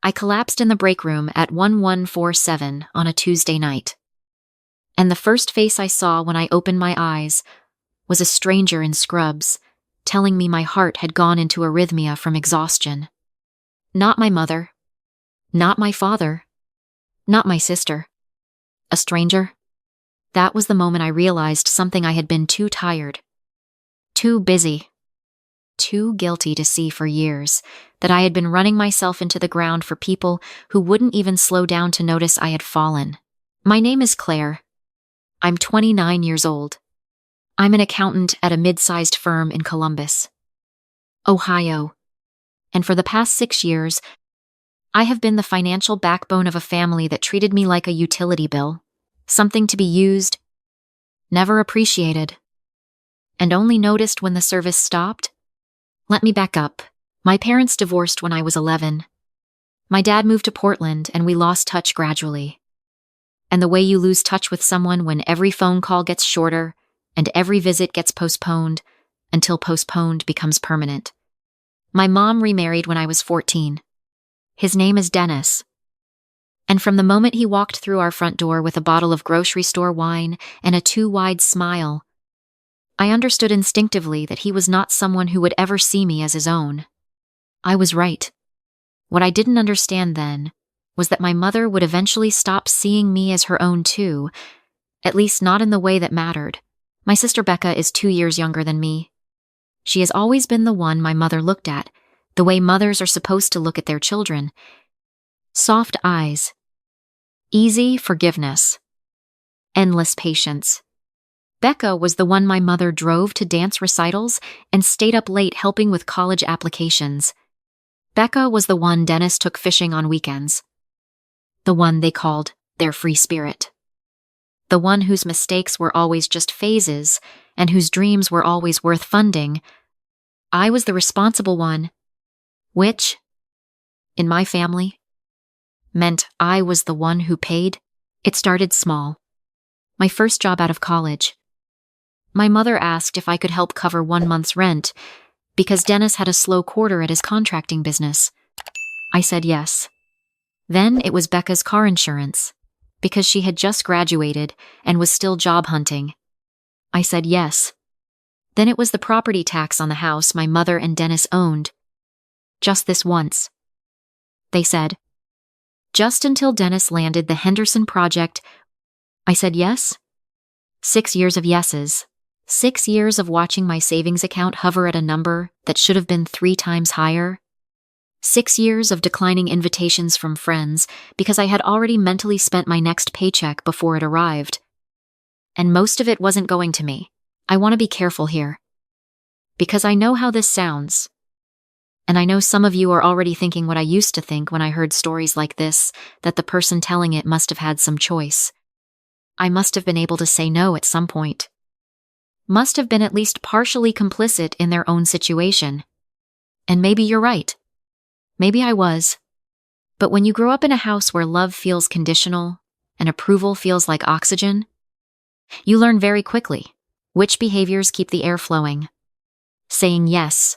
I collapsed in the break room at 1147 on a Tuesday night. And the first face I saw when I opened my eyes was a stranger in scrubs, telling me my heart had gone into arrhythmia from exhaustion. Not my mother. Not my father. Not my sister. A stranger. That was the moment I realized something I had been too tired, too busy, too guilty to see for years, that I had been running myself into the ground for people who wouldn't even slow down to notice I had fallen. My name is Claire. I'm 29 years old. I'm an accountant at a mid-sized firm in Columbus, Ohio. And for the past 6 years, I have been the financial backbone of a family that treated me like a utility bill, something to be used, never appreciated, and only noticed when the service stopped. Let me back up. My parents divorced when I was 11. My dad moved to Portland and we lost touch gradually. And the way you lose touch with someone when every phone call gets shorter and every visit gets postponed until postponed becomes permanent. My mom remarried when I was 14. His name is Dennis. And from the moment he walked through our front door with a bottle of grocery store wine and a too-wide smile, I understood instinctively that he was not someone who would ever see me as his own. I was right. What I didn't understand then was that my mother would eventually stop seeing me as her own too, at least not in the way that mattered. My sister Becca is 2 years younger than me. She has always been the one my mother looked at, the way mothers are supposed to look at their children. Soft eyes. Easy forgiveness. Endless patience. Becca was the one my mother drove to dance recitals and stayed up late helping with college applications. Becca was the one Dennis took fishing on weekends. The one they called their free spirit. The one whose mistakes were always just phases and whose dreams were always worth funding. I was the responsible one, which, in my family, meant I was the one who paid. It started small. My first job out of college. My mother asked if I could help cover 1 month's rent because Dennis had a slow quarter at his contracting business. I said yes. Then it was Becca's car insurance, because she had just graduated and was still job hunting. I said yes. Then it was the property tax on the house my mother and Dennis owned. Just this once. They said, just until Dennis landed the Henderson project. I said yes. 6 years of yeses. 6 years of watching my savings account hover at a number that should have been 3 times higher. 6 years of declining invitations from friends because I had already mentally spent my next paycheck before it arrived. And most of it wasn't going to me. I want to be careful here. Because I know how this sounds. And I know some of you are already thinking what I used to think when I heard stories like this, that the person telling it must have had some choice. I must have been able to say no at some point. Must have been at least partially complicit in their own situation. And maybe you're right. Maybe I was. But when you grow up in a house where love feels conditional and approval feels like oxygen, you learn very quickly which behaviors keep the air flowing. Saying yes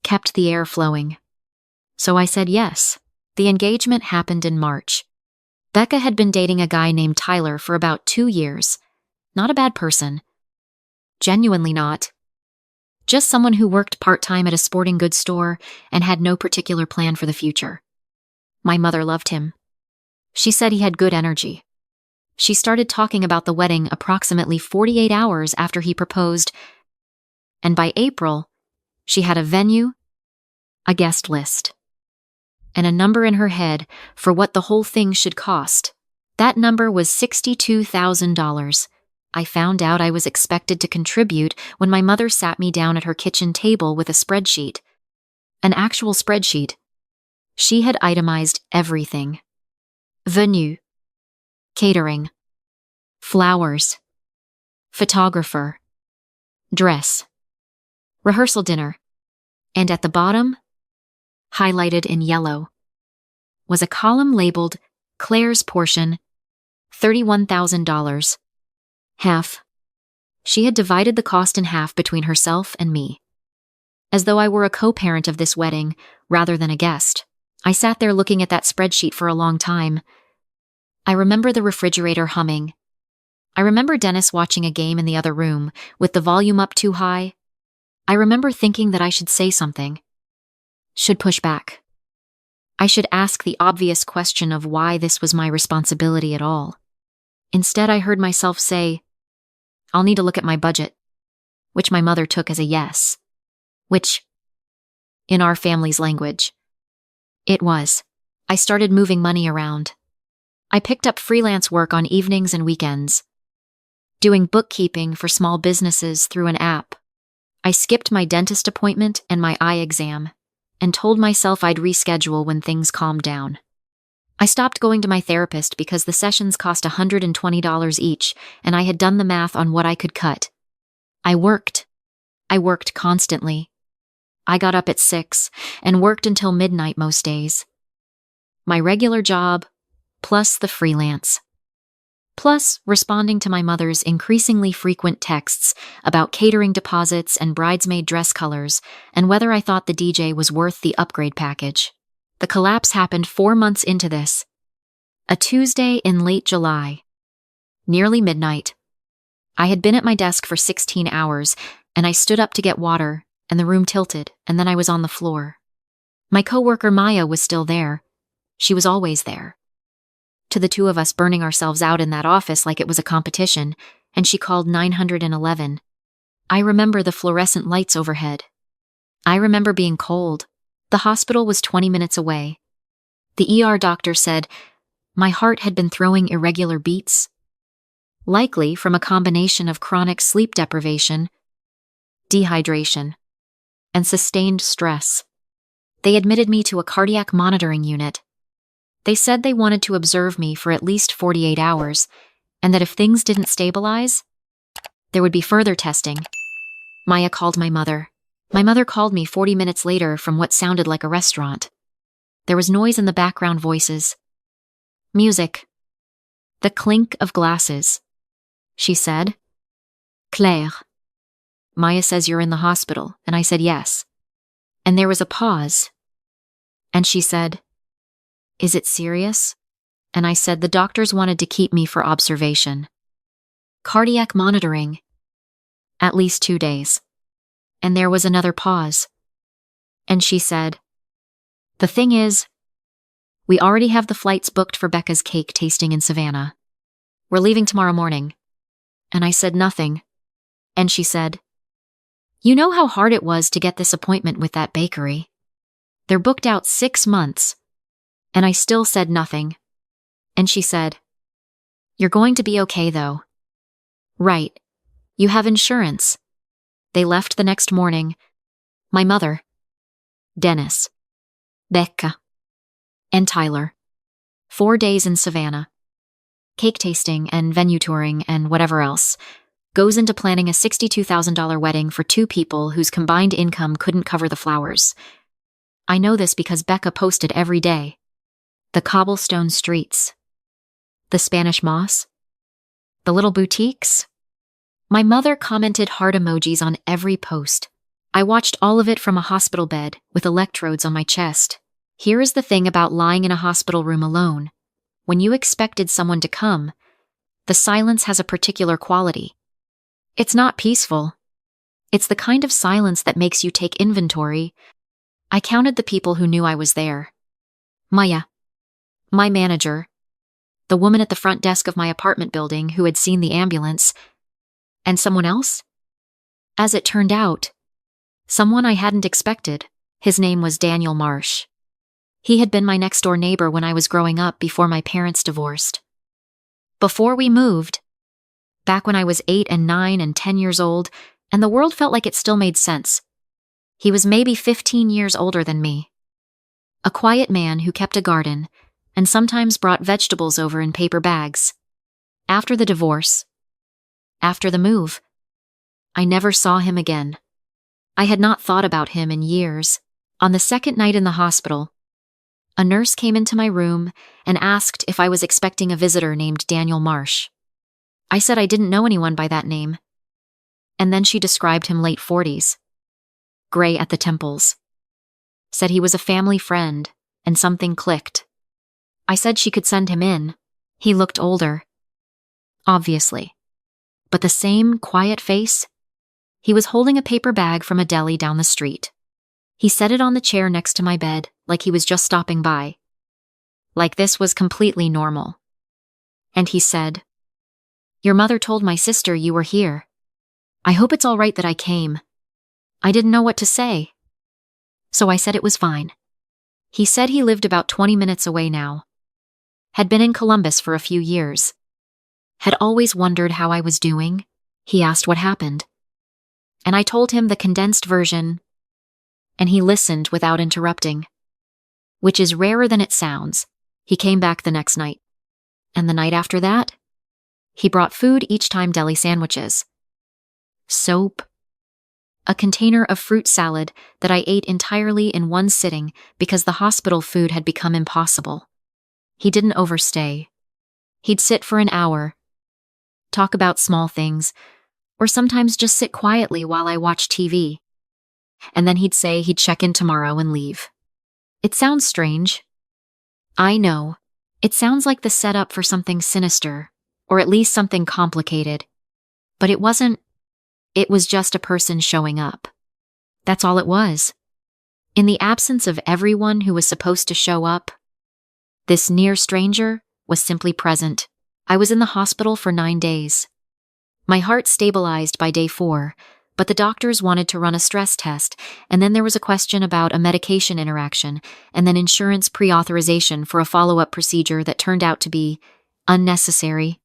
kept the air flowing. So I said yes. The engagement happened in March. Becca had been dating a guy named Tyler for about 2 years. Not a bad person. Genuinely not. Just someone who worked part-time at a sporting goods store and had no particular plan for the future. My mother loved him. She said he had good energy. She started talking about the wedding approximately 48 hours after he proposed, and by April, she had a venue, a guest list, and a number in her head for what the whole thing should cost. That number was $62,000. I found out I was expected to contribute when my mother sat me down at her kitchen table with a spreadsheet. An actual spreadsheet. She had itemized everything. Venue. Catering. Flowers. Photographer. Dress. Rehearsal dinner. And at the bottom, highlighted in yellow, was a column labeled Claire's portion, $31,000. Half. She had divided the cost in half between herself and me, as though I were a co-parent of this wedding rather than a guest. I sat there looking at that spreadsheet for a long time. I remember the refrigerator humming. I remember Dennis watching a game in the other room, with the volume up too high. I remember thinking that I should say something. Should push back. I should ask the obvious question of why this was my responsibility at all. Instead, I heard myself say, "I'll need to look at my budget," which my mother took as a yes. Which, in our family's language, it was. I started moving money around. I picked up freelance work on evenings and weekends, doing bookkeeping for small businesses through an app. I skipped my dentist appointment and my eye exam, and told myself I'd reschedule when things calmed down. I stopped going to my therapist because the sessions cost $120 each, and I had done the math on what I could cut. I worked. I worked constantly. I got up at 6 and worked until midnight most days. My regular job, plus the freelance. Plus responding to my mother's increasingly frequent texts about catering deposits and bridesmaid dress colors and whether I thought the DJ was worth the upgrade package. The collapse happened 4 months into this. A Tuesday in late July. Nearly midnight. I had been at my desk for 16 hours, and I stood up to get water, and the room tilted, and then I was on the floor. My coworker Maya was still there. She was always there. To the two of us burning ourselves out in that office like it was a competition, and she called 911. I remember the fluorescent lights overhead. I remember being cold. The hospital was 20 minutes away. The ER doctor said my heart had been throwing irregular beats, likely from a combination of chronic sleep deprivation, dehydration, and sustained stress. They admitted me to a cardiac monitoring unit. They said they wanted to observe me for at least 48 hours, and that if things didn't stabilize, there would be further testing. Maya called my mother. My mother called me 40 minutes later from what sounded like a restaurant. There was noise in the background voices. Music. The clink of glasses. She said, "Claire." Maya says you're in the hospital, and I said yes. And there was a pause. And she said, "Is it serious?" And I said the doctors wanted to keep me for observation. Cardiac monitoring. At least 2 days. And there was another pause. And she said, "The thing is, we already have the flights booked for Becca's cake tasting in Savannah. We're leaving tomorrow morning." And I said nothing. And she said, "You know how hard it was to get this appointment with that bakery? They're booked out 6 months. And I still said nothing. And she said, "You're going to be okay, though." "Right. You have insurance." They left the next morning. My mother, Dennis, Becca, and Tyler. 4 days in Savannah. Cake tasting and venue touring and whatever else. Goes into planning a $62,000 wedding for 2 people whose combined income couldn't cover the flowers. I know this because Becca posted every day. The cobblestone streets. The Spanish moss. The little boutiques. My mother commented heart emojis on every post. I watched all of it from a hospital bed with electrodes on my chest. Here is the thing about lying in a hospital room alone. When you expected someone to come, the silence has a particular quality. It's not peaceful. It's the kind of silence that makes you take inventory. I counted the people who knew I was there. Maya. My manager, the woman at the front desk of my apartment building who had seen the ambulance, and someone else? As it turned out, someone I hadn't expected. His name was Daniel Marsh. He had been my next-door neighbor when I was growing up before my parents divorced. Before we moved, back when I was 8 and 9 and 10 years old, and the world felt like it still made sense. He was maybe 15 years older than me. A quiet man who kept a garden and sometimes brought vegetables over in paper bags. After the divorce, after the move, I never saw him again. I had not thought about him in years. On the second night in the hospital, a nurse came into my room and asked if I was expecting a visitor named Daniel Marsh. I said I didn't know anyone by that name. And then she described him late 40s. Gray at the temples. Said he was a family friend and something clicked. I said she could send him in. He looked older. Obviously. But the same quiet face? He was holding a paper bag from a deli down the street. He set it on the chair next to my bed, like he was just stopping by. Like this was completely normal. And he said, "Your mother told my sister you were here. I hope it's all right that I came." I didn't know what to say. So I said it was fine. He said he lived about 20 minutes away now. Had been in Columbus for a few years. Had always wondered how I was doing. He asked what happened. And I told him the condensed version, and he listened without interrupting. Which is rarer than it sounds. He came back the next night. And the night after that? He brought food each time, deli sandwiches. Soap. A container of fruit salad that I ate entirely in one sitting because the hospital food had become impossible. He didn't overstay. He'd sit for an hour, talk about small things, or sometimes just sit quietly while I watched TV. And then he'd say he'd check in tomorrow and leave. It sounds strange. I know. It sounds like the setup for something sinister, or at least something complicated. But it wasn't. It was just a person showing up. That's all it was. In the absence of everyone who was supposed to show up, this near stranger was simply present. I was in the hospital for 9 days. My heart stabilized by day 4, but the doctors wanted to run a stress test, and then there was a question about a medication interaction, and then insurance pre-authorization for a follow-up procedure that turned out to be unnecessary.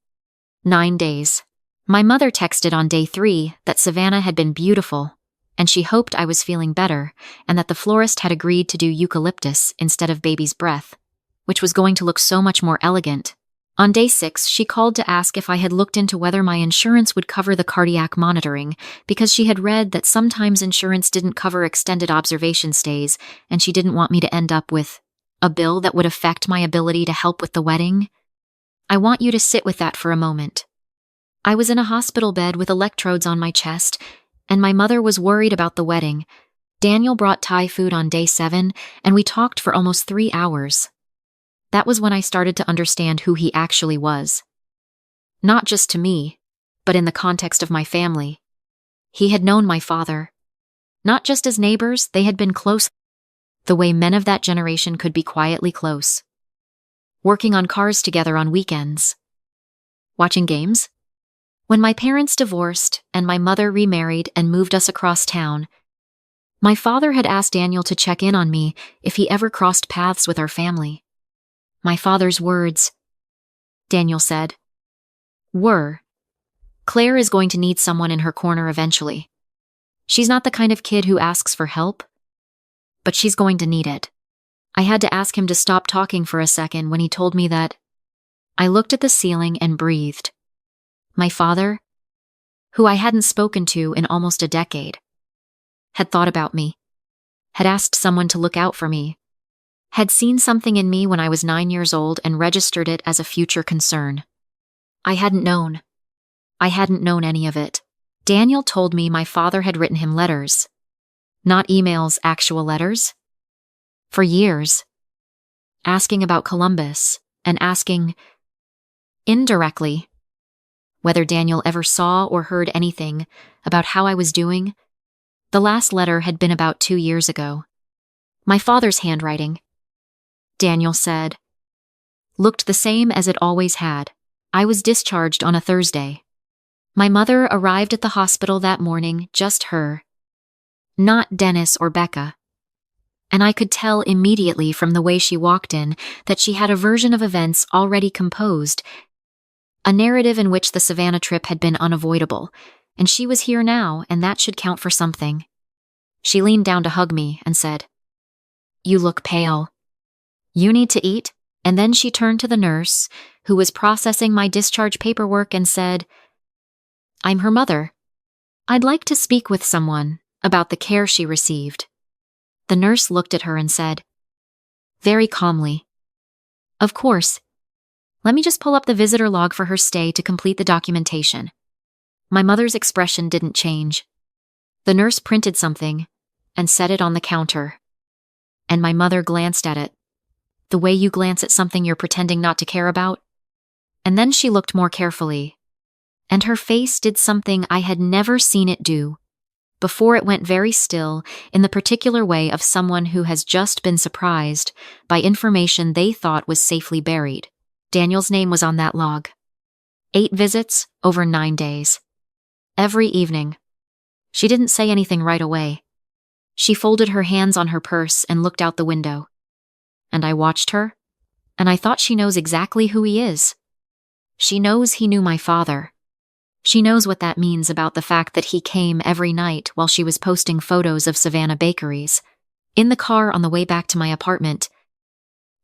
9 days. My mother texted on day 3 that Savannah had been beautiful, and she hoped I was feeling better, and that the florist had agreed to do eucalyptus instead of baby's breath, which was going to look so much more elegant. On day 6, she called to ask if I had looked into whether my insurance would cover the cardiac monitoring, because she had read that sometimes insurance didn't cover extended observation stays, and she didn't want me to end up with a bill that would affect my ability to help with the wedding. I want you to sit with that for a moment. I was in a hospital bed with electrodes on my chest, and my mother was worried about the wedding. Daniel brought Thai food on day 7, and we talked for almost 3 hours. That was when I started to understand who he actually was. Not just to me, but in the context of my family. He had known my father. Not just as neighbors, they had been close. The way men of that generation could be quietly close. Working on cars together on weekends. Watching games. When my parents divorced and my mother remarried and moved us across town, my father had asked Daniel to check in on me if he ever crossed paths with our family. My father's words, Daniel said, were, "Claire is going to need someone in her corner eventually. She's not the kind of kid who asks for help, but she's going to need it." I had to ask him to stop talking for a second when he told me that. I looked at the ceiling and breathed. My father, who I hadn't spoken to in almost a decade, had thought about me, had asked someone to look out for me, had seen something in me when I was 9 years old and registered it as a future concern. I hadn't known. I hadn't known any of it. Daniel told me my father had written him letters. Not emails, actual letters. For years. Asking about Columbus, and asking, indirectly, whether Daniel ever saw or heard anything about how I was doing. The last letter had been about 2 years ago. My father's handwriting, Daniel said, looked the same as it always had. I was discharged on a Thursday. My mother arrived at the hospital that morning, just her. Not Dennis or Becca. And I could tell immediately from the way she walked in that she had a version of events already composed, a narrative in which the Savannah trip had been unavoidable, and she was here now, and that should count for something. She leaned down to hug me and said, "You look pale. You need to eat?" And then she turned to the nurse, who was processing my discharge paperwork, and said, "I'm her mother. I'd like to speak with someone about the care she received." The nurse looked at her and said, very calmly, "Of course. Let me just pull up the visitor log for her stay to complete the documentation." My mother's expression didn't change. The nurse printed something and set it on the counter, and my mother glanced at it, The way you glance at something you're pretending not to care about? And then she looked more carefully, and her face did something I had never seen it do. Before it went very still, in the particular way of someone who has just been surprised by information they thought was safely buried. Daniel's name was on that log. 8 visits over 9 days. Every evening. She didn't say anything right away. She folded her hands on her purse and looked out the window. And I watched her, and I thought she knows exactly who he is. She knows he knew my father. She knows what that means about the fact that he came every night while she was posting photos of Savannah bakeries. In the car on the way back to my apartment,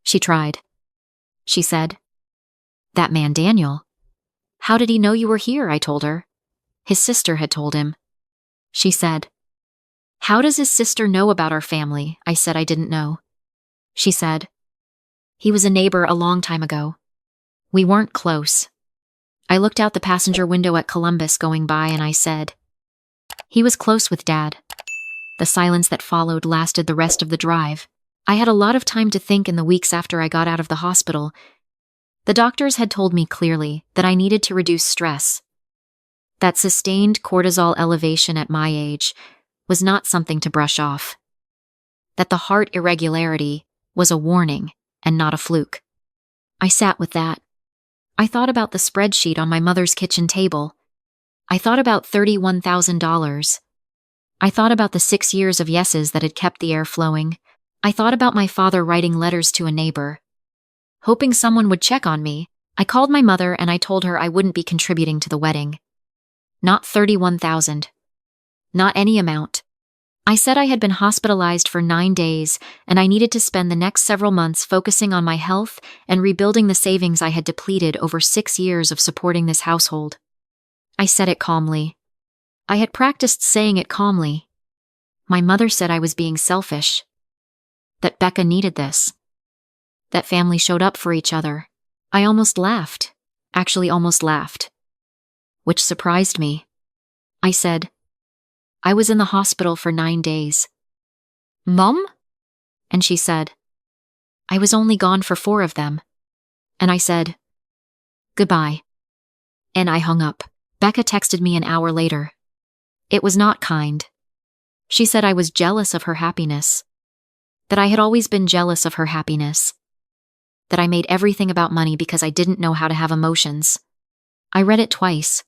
she tried. She said, "That man Daniel. How did he know you were here?" I told her. His sister had told him. She said, "How does his sister know about our family?" I said I didn't know. She said, "He was a neighbor a long time ago. We weren't close." I looked out the passenger window at Columbus going by and I said, "He was close with Dad." The silence that followed lasted the rest of the drive. I had a lot of time to think in the weeks after I got out of the hospital. The doctors had told me clearly that I needed to reduce stress. That sustained cortisol elevation at my age was not something to brush off. That the heart irregularity was a warning and not a fluke. I sat with that. I thought about the spreadsheet on my mother's kitchen table. I thought about $31,000. I thought about the 6 years of yeses that had kept the air flowing. I thought about my father writing letters to a neighbor. Hoping someone would check on me, I called my mother and I told her I wouldn't be contributing to the wedding. Not $31,000. Not any amount. I said I had been hospitalized for 9 days and I needed to spend the next several months focusing on my health and rebuilding the savings I had depleted over 6 years of supporting this household. I said it calmly. I had practiced saying it calmly. My mother said I was being selfish. That Becca needed this. That family showed up for each other. I almost laughed. Actually almost laughed. Which surprised me. I said, "I was in the hospital for 9 days. Mom?" And she said, "I was only gone for 4 of them." And I said, "Goodbye." And I hung up. Becca texted me an hour later. It was not kind. She said I was jealous of her happiness. That I had always been jealous of her happiness. That I made everything about money because I didn't know how to have emotions. I read it twice.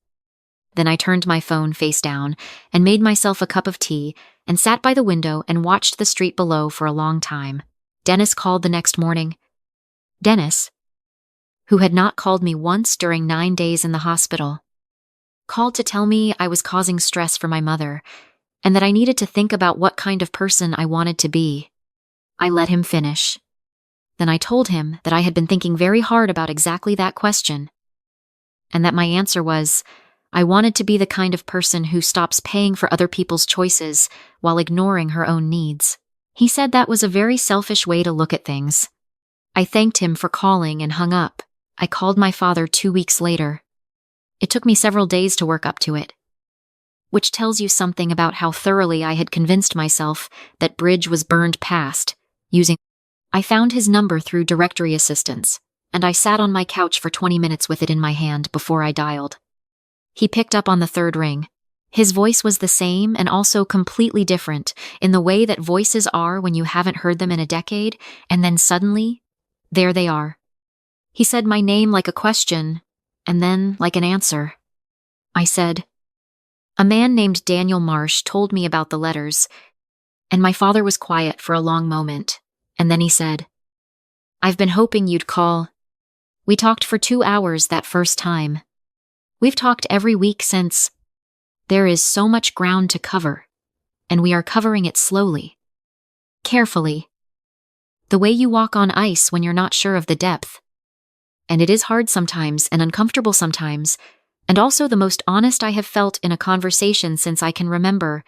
Then I turned my phone face down and made myself a cup of tea and sat by the window and watched the street below for a long time. Dennis called the next morning. Dennis, who had not called me once during 9 days in the hospital, called to tell me I was causing stress for my mother and that I needed to think about what kind of person I wanted to be. I let him finish. Then I told him that I had been thinking very hard about exactly that question, and that my answer was, I wanted to be the kind of person who stops paying for other people's choices while ignoring her own needs. He said that was a very selfish way to look at things. I thanked him for calling and hung up. I called my father 2 weeks later. It took me several days to work up to it. Which tells you something about how thoroughly I had convinced myself that bridge was burned past, using... I found his number through directory assistance, and I sat on my couch for 20 minutes with it in my hand before I dialed. He picked up on the 3rd ring. His voice was the same and also completely different in the way that voices are when you haven't heard them in a decade, and then suddenly, there they are. He said my name like a question, and then like an answer. I said, "A man named Daniel Marsh told me about the letters," and my father was quiet for a long moment, and then he said, "I've been hoping you'd call. We talked for 2 hours that first time. We've talked every week since. There is so much ground to cover, and we are covering it slowly. Carefully. The way you walk on ice when you're not sure of the depth. And it is hard sometimes and uncomfortable sometimes, and also the most honest I have felt in a conversation since I can remember.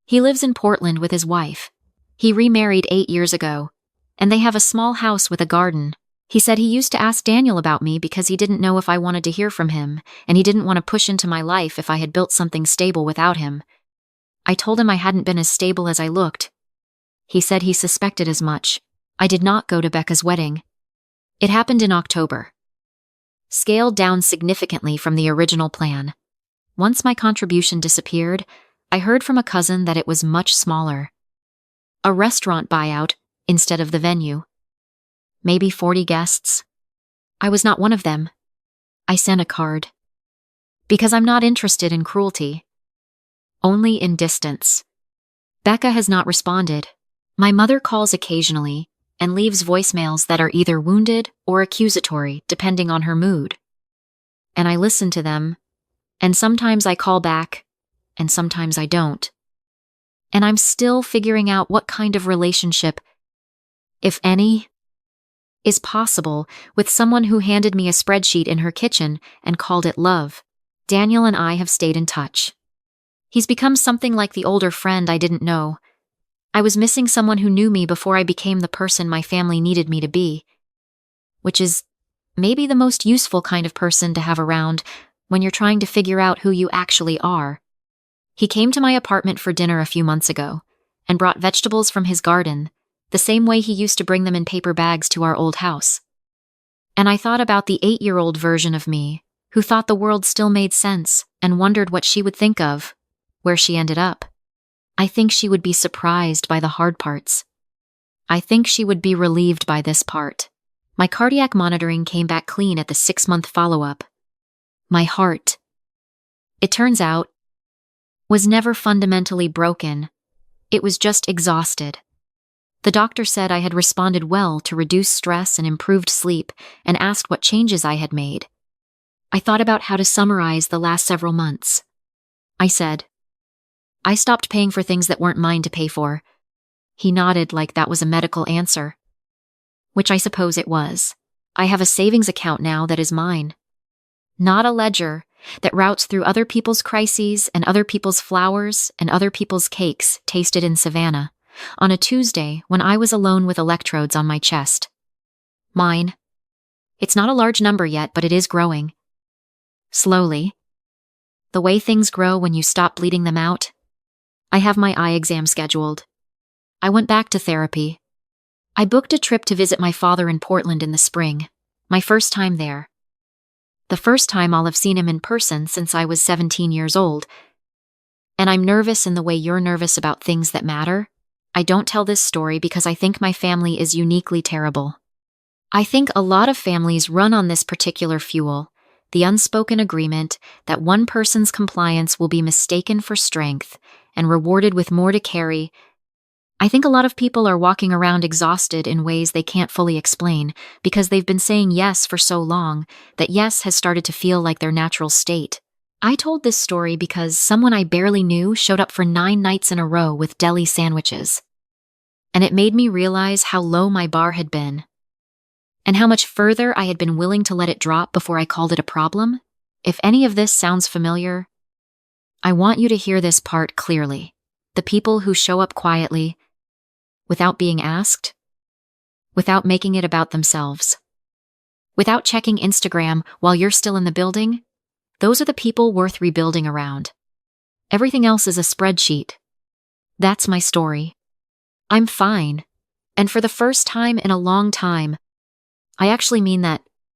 He lives in Portland with his wife. He remarried 8 years ago, and they have a small house with a garden. He said he used to ask Daniel about me because he didn't know if I wanted to hear from him, and he didn't want to push into my life if I had built something stable without him. I told him I hadn't been as stable as I looked. He said he suspected as much. I did not go to Becca's wedding. It happened in October. Scaled down significantly from the original plan. Once my contribution disappeared, I heard from a cousin that it was much smaller. A restaurant buyout instead of the venue. Maybe 40 guests. I was not one of them. I sent a card. Because I'm not interested in cruelty. Only in distance. Becca has not responded. My mother calls occasionally and leaves voicemails that are either wounded or accusatory, depending on her mood. And I listen to them, and sometimes I call back, and sometimes I don't. And I'm still figuring out what kind of relationship, if any, is possible with someone who handed me a spreadsheet in her kitchen and called it love. Daniel and I have stayed in touch. He's become something like the older friend I didn't know. I was missing someone who knew me before I became the person my family needed me to be. Which is maybe the most useful kind of person to have around when you're trying to figure out who you actually are. He came to my apartment for dinner a few months ago and brought vegetables from his garden, the same way he used to bring them in paper bags to our old house. And I thought about the 8-year-old version of me, who thought the world still made sense and wondered what she would think of where she ended up. I think she would be surprised by the hard parts. I think she would be relieved by this part. My cardiac monitoring came back clean at the 6-month follow-up. My heart, it turns out, was never fundamentally broken. It was just exhausted. The doctor said I had responded well to reduced stress and improved sleep and asked what changes I had made. I thought about how to summarize the last several months. I said, I stopped paying for things that weren't mine to pay for. He nodded like that was a medical answer. Which I suppose it was. I have a savings account now that is mine. Not a ledger that routes through other people's crises and other people's flowers and other people's cakes tasted in Savannah on a Tuesday when I was alone with electrodes on my chest. Mine. It's not a large number yet, but it is growing. Slowly. The way things grow when you stop bleeding them out. I have my eye exam scheduled. I went back to therapy. I booked a trip to visit my father in Portland in the spring, my first time there. The first time I'll have seen him in person since I was 17 years old. And I'm nervous in the way you're nervous about things that matter. I don't tell this story because I think my family is uniquely terrible. I think a lot of families run on this particular fuel, the unspoken agreement that one person's compliance will be mistaken for strength and rewarded with more to carry. I think a lot of people are walking around exhausted in ways they can't fully explain because they've been saying yes for so long that yes has started to feel like their natural state. I told this story because someone I barely knew showed up for 9 nights in a row with deli sandwiches. And it made me realize how low my bar had been. And how much further I had been willing to let it drop before I called it a problem. If any of this sounds familiar, I want you to hear this part clearly. The people who show up quietly, without being asked, without making it about themselves, without checking Instagram while you're still in the building, those are the people worth rebuilding around. Everything else is a spreadsheet. That's my story. I'm fine. And for the first time in a long time, I actually mean that